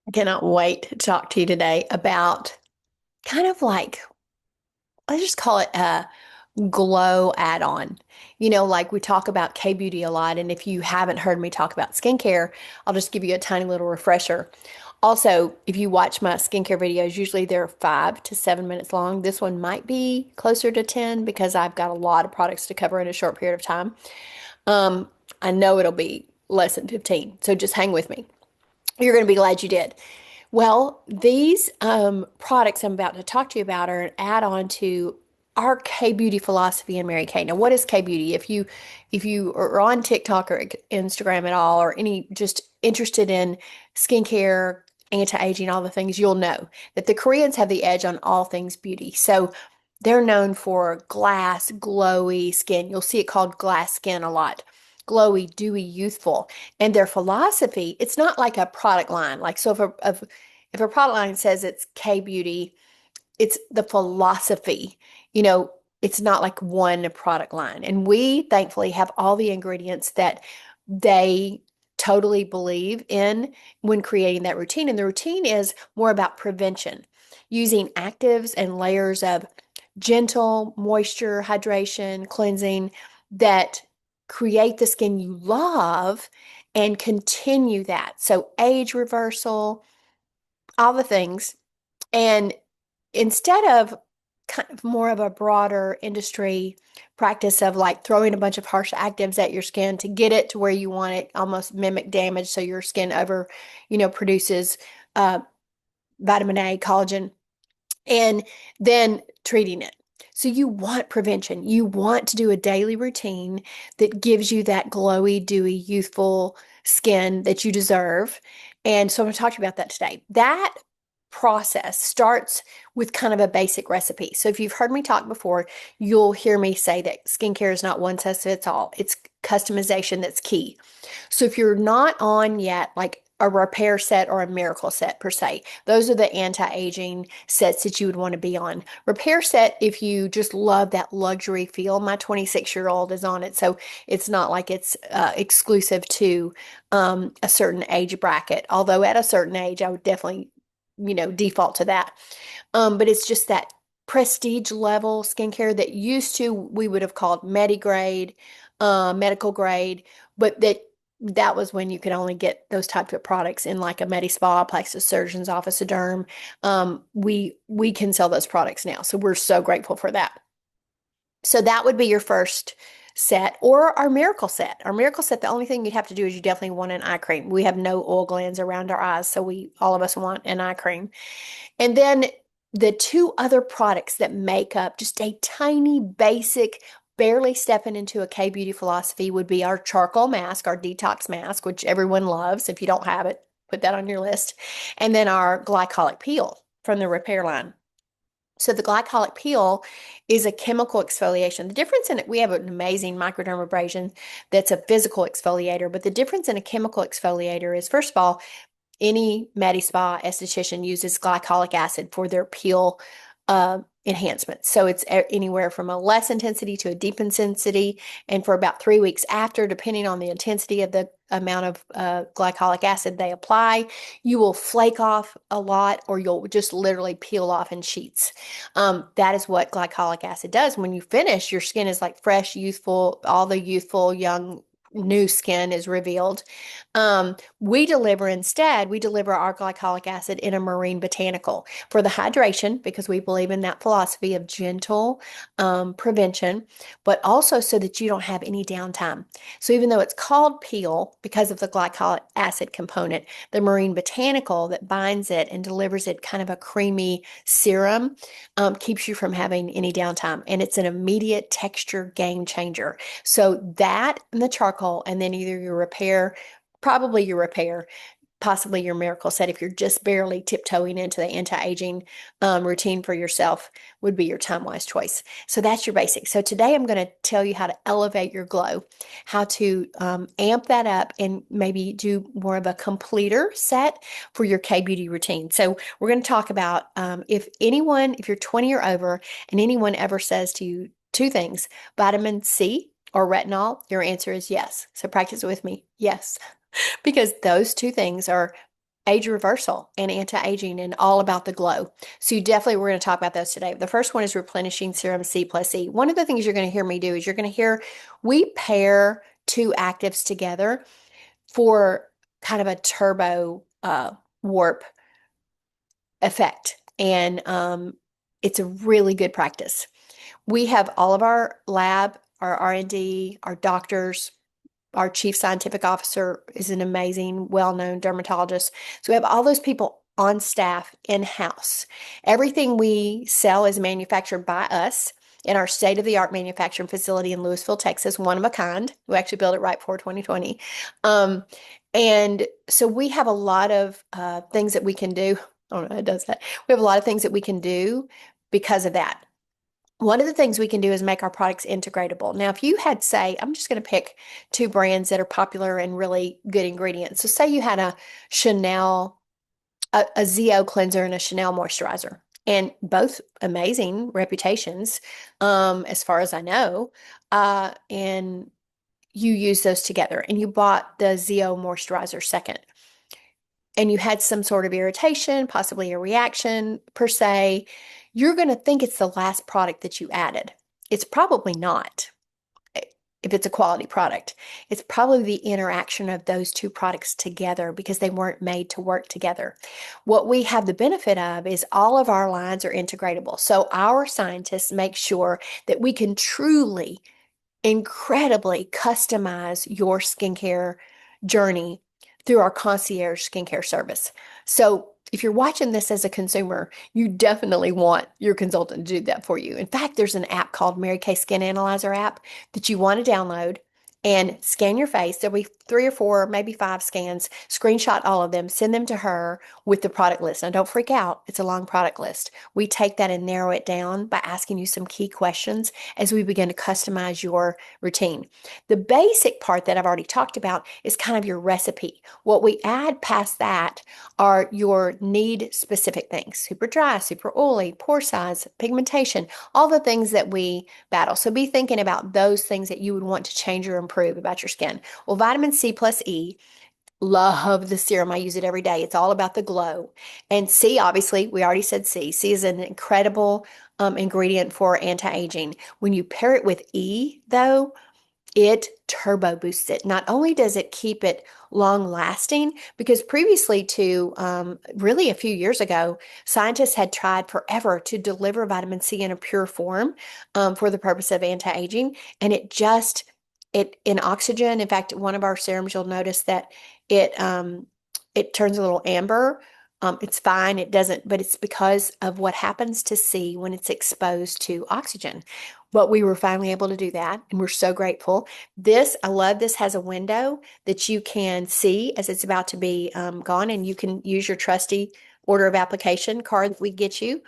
I cannot wait to talk to you today about kind of like, let's just call it a glow add-on. Like we talk about K-beauty a lot, and if you haven't heard me talk about skincare, I'll just give you a tiny little refresher. Also, if you watch my skincare videos, usually they're 5 to 7 minutes long. This one might be closer to 10 because I've got a lot of products to cover in a short period of time. Um, I know it'll be less than 15, so just hang with me. You're going to be glad you did. Well, these products I'm about to talk to you about are an add-on to our K-beauty philosophy in Mary Kay. Now, what is K-beauty? If you are on TikTok or Instagram at all, or any just interested in skincare, anti-aging, all the things, you'll know that the Koreans have the edge on all things beauty. So they're known for glass, glowy skin. You'll see it called glass skin a lot. Glowy, dewy, youthful. And their philosophy, it's not like a product line. Like, so if a product line says it's K beauty, it's the philosophy. You know, it's not like one product line. And we thankfully have all the ingredients that they totally believe in when creating that routine. And the routine is more about prevention, using actives and layers of gentle moisture, hydration, cleansing that create the skin you love and continue that. So age reversal, all the things. And instead of kind of more of a broader industry practice of like throwing a bunch of harsh actives at your skin to get it to where you want it, almost mimic damage, so your skin produces uh, vitamin A, collagen, and then treating it. So you want prevention. You want to do a daily routine that gives you that glowy, dewy, youthful skin that you deserve. And so I'm going to talk to you about that today. That process starts with kind of a basic recipe. So if you've heard me talk before, you'll hear me say that skincare is not one size fits all. It's customization that's key. So if you're not on yet, like a repair set or a miracle set per se, those are the anti-aging sets that you would want to be on. Repair set, if you just love that luxury feel, my 26-year-old is on it. So it's not like it's exclusive to a certain age bracket. Although at a certain age, I would definitely, default to that. But it's just that prestige level skincare that used to we would have called medigrade, medical grade, but that was when you could only get those types of products in like a med spa, plastic surgeon's office, a derm. We can sell those products now, so we're so grateful for that. So that would be your first set, or our miracle set. Our miracle set, the only thing you'd have to do is you definitely want an eye cream. We have no oil glands around our eyes, so we all of us want an eye cream. And then the two other products that make up just a tiny basic, barely stepping into a K beauty philosophy would be our charcoal mask, our detox mask, which everyone loves. If you don't have it, put that on your list. And then our glycolic peel from the repair line. So the glycolic peel is a chemical exfoliation. The difference in it, we have an amazing microdermabrasion that's a physical exfoliator, but the difference in a chemical exfoliator is, first of all, any med spa esthetician uses glycolic acid for their peel enhancement. So it's anywhere from a less intensity to a deep intensity. And for about 3 weeks after, depending on the intensity of the amount of glycolic acid they apply, you will flake off a lot, or you'll just literally peel off in sheets. That is what glycolic acid does. When you finish, your skin is like fresh, youthful, all the youthful, young, new skin is revealed. We deliver our glycolic acid in a marine botanical for the hydration, because we believe in that philosophy of gentle prevention, but also so that you don't have any downtime. So even though it's called peel because of the glycolic acid component, the marine botanical that binds it and delivers it kind of a creamy serum keeps you from having any downtime. And it's an immediate texture game changer. So that and the charcoal, and then either your repair, probably your repair, possibly your miracle set, if you're just barely tiptoeing into the anti-aging routine for yourself, would be your time-wise choice. So that's your basics. So today I'm going to tell you how to elevate your glow, how to amp that up, and maybe do more of a completer set for your K-beauty routine. So we're going to talk about if you're 20 or over and anyone ever says to you two things, vitamin C or retinol, your answer is yes. So practice it with me. Yes. Because those two things are age reversal and anti-aging and all about the glow. So you definitely, we're going to talk about those today. The first one is replenishing serum C plus E. One of the things you're going to hear me do is you're going to hear we pair two actives together for kind of a turbo warp effect. And it's a really good practice. We have all of our lab, our R&D, our doctors, our chief scientific officer is an amazing, well-known dermatologist. So we have all those people on staff in-house. Everything we sell is manufactured by us in our state-of-the-art manufacturing facility in Lewisville, Texas, one of a kind. We actually built it right before 2020. Um, and so we have a lot of things that we can do. Oh no, it does that. We have a lot of things that we can do because of that. One of the things we can do is make our products integratable. Now, if you had, say, I'm just going to pick two brands that are popular and really good ingredients. So say you had a Chanel, a ZO cleanser and a Chanel moisturizer, and both amazing reputations, as far as I know. And you use those together and you bought the ZO moisturizer second and you had some sort of irritation, possibly a reaction per se, you're going to think it's the last product that you added. It's probably not if it's a quality product. It's probably the interaction of those two products together because they weren't made to work together. What we have the benefit of is all of our lines are integratable. So our scientists make sure that we can truly incredibly customize your skincare journey through our concierge skincare service. So if you're watching this as a consumer, you definitely want your consultant to do that for you. In fact, there's an app called Mary Kay Skin Analyzer app that you want to download and scan your face. There'll be 3 or 4, maybe 5 scans. Screenshot all of them, send them to her with the product list. Now, don't freak out. It's a long product list. We take that and narrow it down by asking you some key questions as we begin to customize your routine. The basic part that I've already talked about is kind of your recipe. What we add past that are your need specific things: super dry, super oily, pore size, pigmentation, all the things that we battle. So be thinking about those things that you would want to change or improve about your skin. Well, vitamin C plus E, love the serum. I use it every day. It's all about the glow. And C, obviously, we already said C. C is an incredible ingredient for anti-aging. When you pair it with E, though, it turbo boosts it. Not only does it keep it long lasting, because previously to really a few years ago, scientists had tried forever to deliver vitamin C in a pure form for the purpose of anti-aging, and it in oxygen. In fact, one of our serums, you'll notice that it turns a little amber. It's fine, it doesn't, but it's because of what happens to C when it's exposed to oxygen. But we were finally able to do that, and we're so grateful. This, I love this, has a window that you can see as it's about to be gone, and you can use your trusty order of application card that we get you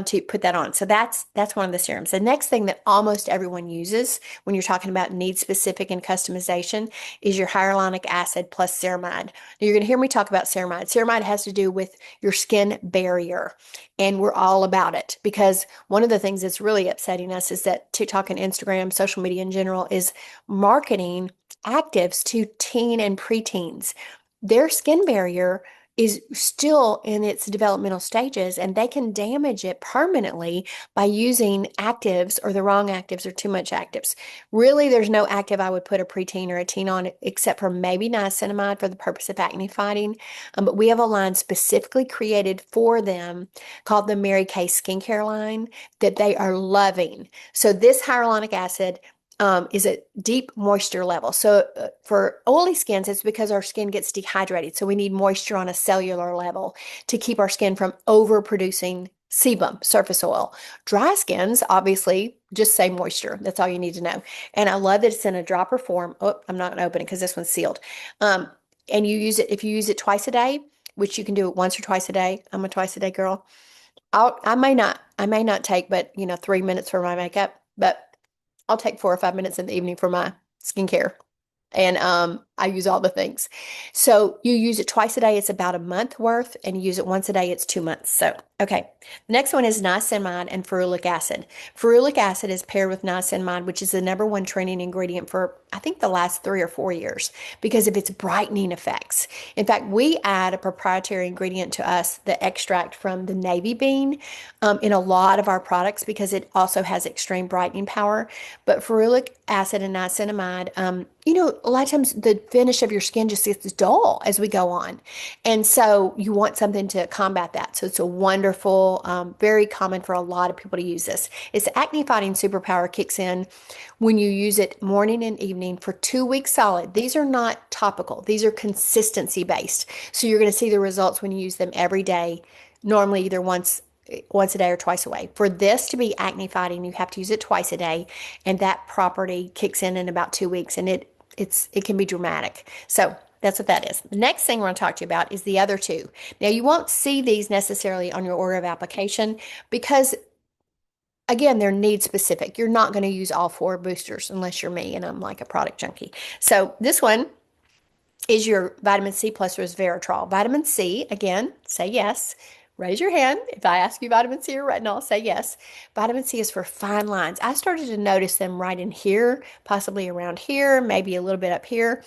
to put that on. So that's one of the serums. The next thing that almost everyone uses when you're talking about need specific and customization is your hyaluronic acid plus ceramide. Now you're going to hear me talk about ceramide. Ceramide has to do with your skin barrier, and we're all about it because one of the things that's really upsetting us is that TikTok and Instagram, social media in general, is marketing actives to teen and preteens. Their skin barrier is still in its developmental stages and they can damage it permanently by using actives or the wrong actives or too much actives. Really, there's no active I would put a preteen or a teen on except for maybe niacinamide for the purpose of acne fighting. But we have a line specifically created for them called the Mary Kay Skincare line that they are loving. So this hyaluronic acid is a deep moisture level. So for oily skins, it's because our skin gets dehydrated. So we need moisture on a cellular level to keep our skin from overproducing sebum, surface oil. Dry skins, obviously, just say moisture. That's all you need to know. And I love that it's in a dropper form. Oh, I'm not going to open it because this one's sealed. And you use it, if you use it twice a day, which you can do it once or twice a day. I'm a twice a day girl. I may not take but 3 minutes for my makeup, but I'll take 4 or 5 minutes in the evening for my skincare. And I use all the things. So you use it twice a day, it's about a month worth, and you use it once a day, it's 2 months. So, okay. The next one is niacinamide and ferulic acid. Ferulic acid is paired with niacinamide, which is the number one trending ingredient for, I think, the last 3 or 4 years because of its brightening effects. In fact, we add a proprietary ingredient to us, the extract from the navy bean, in a lot of our products because it also has extreme brightening power. But ferulic acid and niacinamide, a lot of times the finish of your skin just gets dull as we go on. And so you want something to combat that. So it's a wonderful, very common for a lot of people to use this. Its acne fighting superpower kicks in when you use it morning and evening for 2 weeks solid. These are not topical, these are consistency based. So you're going to see the results when you use them every day, normally either once a day or twice a day. For this to be acne fighting, you have to use it twice a day, and that property kicks in about 2 weeks, and it can be dramatic. So that's what that is. The next thing we're going to talk to you about is the other two. Now, you won't see these necessarily on your order of application because, again, they're need specific. You're not going to use all four boosters unless you're me and I'm like a product junkie. So this one is your vitamin C plus resveratrol. Vitamin C, again, say yes. Raise your hand. If I ask you vitamin C or retinol, say yes. Vitamin C is for fine lines. I started to notice them right in here, possibly around here, maybe a little bit up here.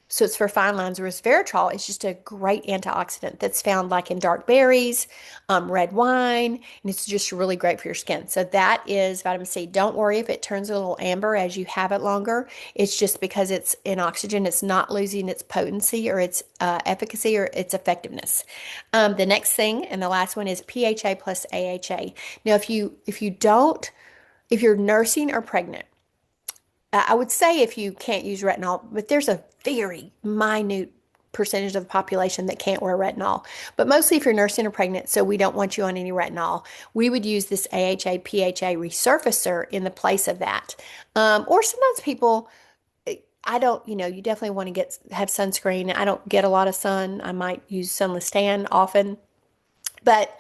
So it's for fine lines. Resveratrol is just a great antioxidant that's found like in dark berries, red wine, and it's just really great for your skin. So that is vitamin C. Don't worry if it turns a little amber as you have it longer. It's just because it's in oxygen. It's not losing its potency or its efficacy or its effectiveness. The next thing and the last one is PHA plus AHA. Now, if you're nursing or pregnant, I would say if you can't use retinol, but there's a very minute percentage of the population that can't wear retinol. But mostly if you're nursing or pregnant, so we don't want you on any retinol, we would use this AHA PHA resurfacer in the place of that. Or sometimes people, I don't, you definitely want to have sunscreen. I don't get a lot of sun. I might use sunless tan often, but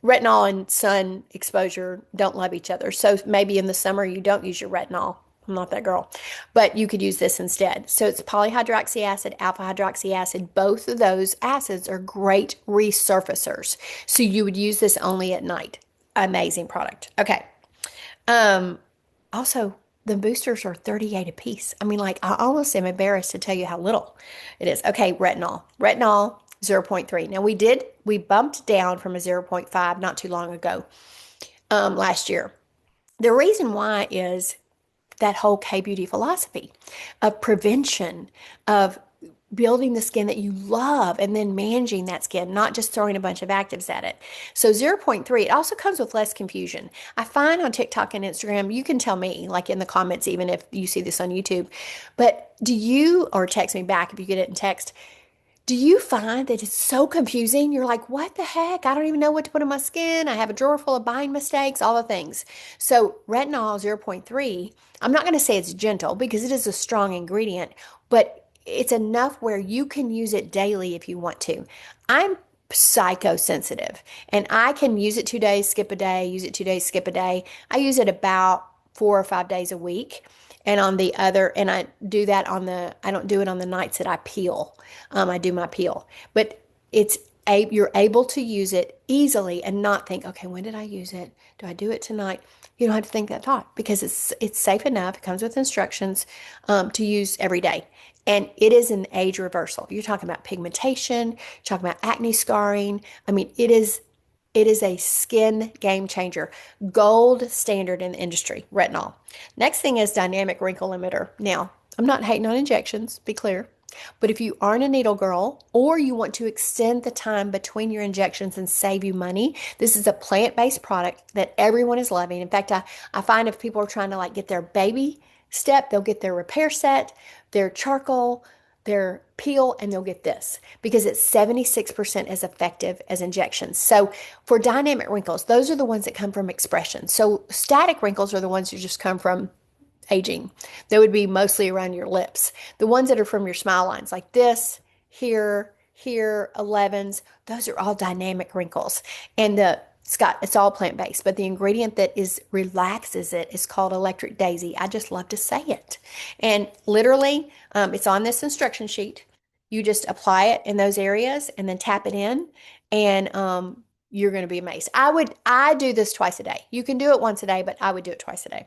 retinol and sun exposure don't love each other. So maybe in the summer you don't use your retinol. I'm not that girl, but you could use this instead. So it's polyhydroxy acid, alpha hydroxy acid. Both of those acids are great resurfacers. So you would use this only at night. Amazing product. Okay. Also, the boosters are 38 a piece. I mean, like, I almost am embarrassed to tell you how little it is. Okay, retinol. Retinol, 0.3. Now, we bumped down from a 0.5 not too long ago, last year. The reason why is that whole K-beauty philosophy of prevention, of building the skin that you love and then managing that skin, not just throwing a bunch of actives at it. So 0.3, it also comes with less confusion. I find on TikTok and Instagram, you can tell me, like in the comments, even if you see this on YouTube, but or text me back if you get it in text, do you find that it's so confusing? You're like, what the heck? I don't even know what to put on my skin. I have a drawer full of buying mistakes, all the things. So retinol 0.3, I'm not going to say it's gentle because it is a strong ingredient, but it's enough where you can use it daily if you want to. I'm psychosensitive and I can use it 2 days, skip a day, use it 2 days, skip a day. I use it about 4 or 5 days a week. And I do that I don't do it on the nights that I peel. I do my peel, but you're able to use it easily and not think, okay, when did I use it? Do I do it tonight? You don't have to think that thought because it's safe enough. It comes with instructions, to use every day. And it is an age reversal. You're talking about pigmentation, you're talking about acne scarring. I mean, it is a skin game changer. Gold standard in the industry, retinol. Next thing is dynamic wrinkle limiter. Now, I'm not hating on injections, be clear. But if you aren't a needle girl or you want to extend the time between your injections and save you money, this is a plant-based product that everyone is loving. In fact, I find if people are trying to like get their baby step, they'll get their repair set, their charcoal, their peel, and they'll get this because it's 76% as effective as injections. So for dynamic wrinkles, those are the ones that come from expression. So static wrinkles are the ones that just come from aging. They would be mostly around your lips. The ones that are from your smile lines, like this, here, 11s, those are all dynamic wrinkles. And the It's all plant-based, but the ingredient that is relaxes it is called electric daisy. I just love to say it. And literally, it's on this instruction sheet. You just apply it in those areas and then tap it in, and you're going to be amazed. I do this twice a day. You can do it once a day, but I would do it twice a day.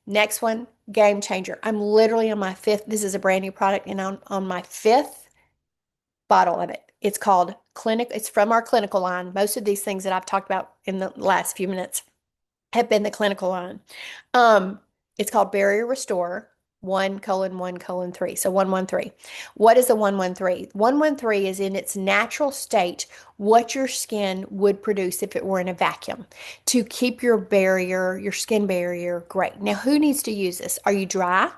Next one, game changer. I'm literally on my fifth. This is a brand new product, and on my fifth bottle of it. It's called Clinic. It's from our clinical line. Most of these things that I've talked about in the last few minutes have been the clinical line. Um, it's called Barrier Restore 1:1:3. So 113. What is a 113? 113 is in its natural state what your skin would produce if it were in a vacuum to keep your barrier, your skin barrier great. Now, who needs to use this? Are you dry?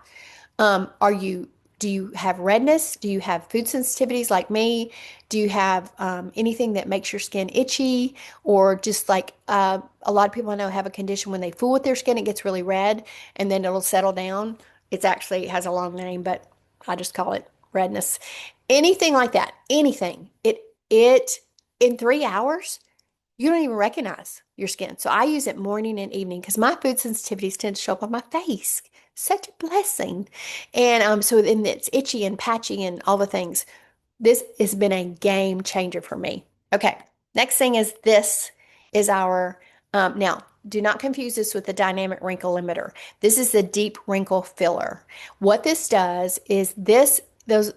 Do you have redness? Do you have food sensitivities like me? Do you have anything that makes your skin itchy? Or just like a lot of people I know have a condition when they fool with their skin, it gets really red and then it'll settle down. It has a long name, but I just call it redness. Anything like that, anything. It in 3 hours, you don't even recognize your skin. So I use it morning and evening because my food sensitivities tend to show up on my face. Such a blessing. And so then it's itchy and patchy and all the things. This has been a game changer for me. Okay, next thing is this is our, now do not confuse this with the dynamic wrinkle limiter. This is the deep wrinkle filler. What this does is those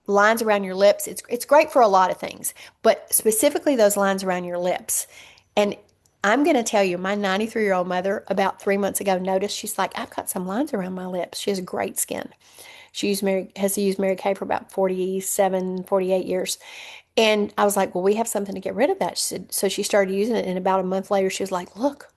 lines around your lips, it's great for a lot of things, but specifically those lines around your lips. And I'm going to tell you, my 93-year-old mother about 3 months ago noticed, she's like, I've got some lines around my lips. She has great skin. Has used Mary Kay for about 47, 48 years. And I was like, well, we have something to get rid of that. She said, so she started using it, and about a month later, she was like, look,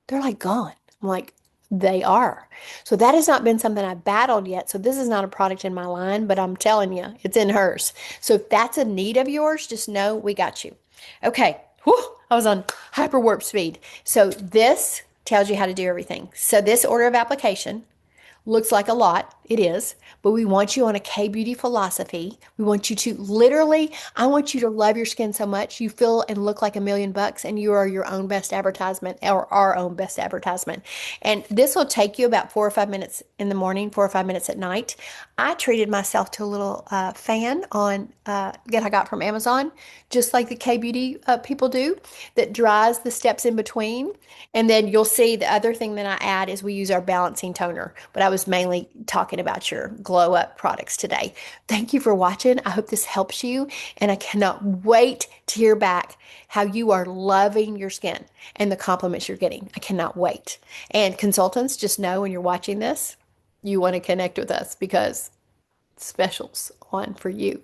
they're like gone. I'm like, they are. So that has not been something I battled yet. So this is not a product in my line, but I'm telling you, it's in hers. So if that's a need of yours, just know we got you. Okay. Whew, I was on hyper warp speed. So this tells you how to do everything. So this order of application looks like a lot. It is. But we want you on a K-beauty philosophy. We want you to literally, I want you to love your skin so much you feel and look like $1,000,000 and you are your own best advertisement or our own best advertisement. And this will take you about 4 or 5 minutes in the morning, 4 or 5 minutes at night. I treated myself to a little fan on that I got from Amazon, just like the K-beauty people do, that dries the steps in between. And then you'll see the other thing that I add is we use our balancing toner. But I was mainly talking about your glow up products today. Thank you for watching. I hope this helps you. And I cannot wait to hear back how you are loving your skin and the compliments you're getting. I cannot wait. And consultants, just know when you're watching this, you want to connect with us because specials on for you.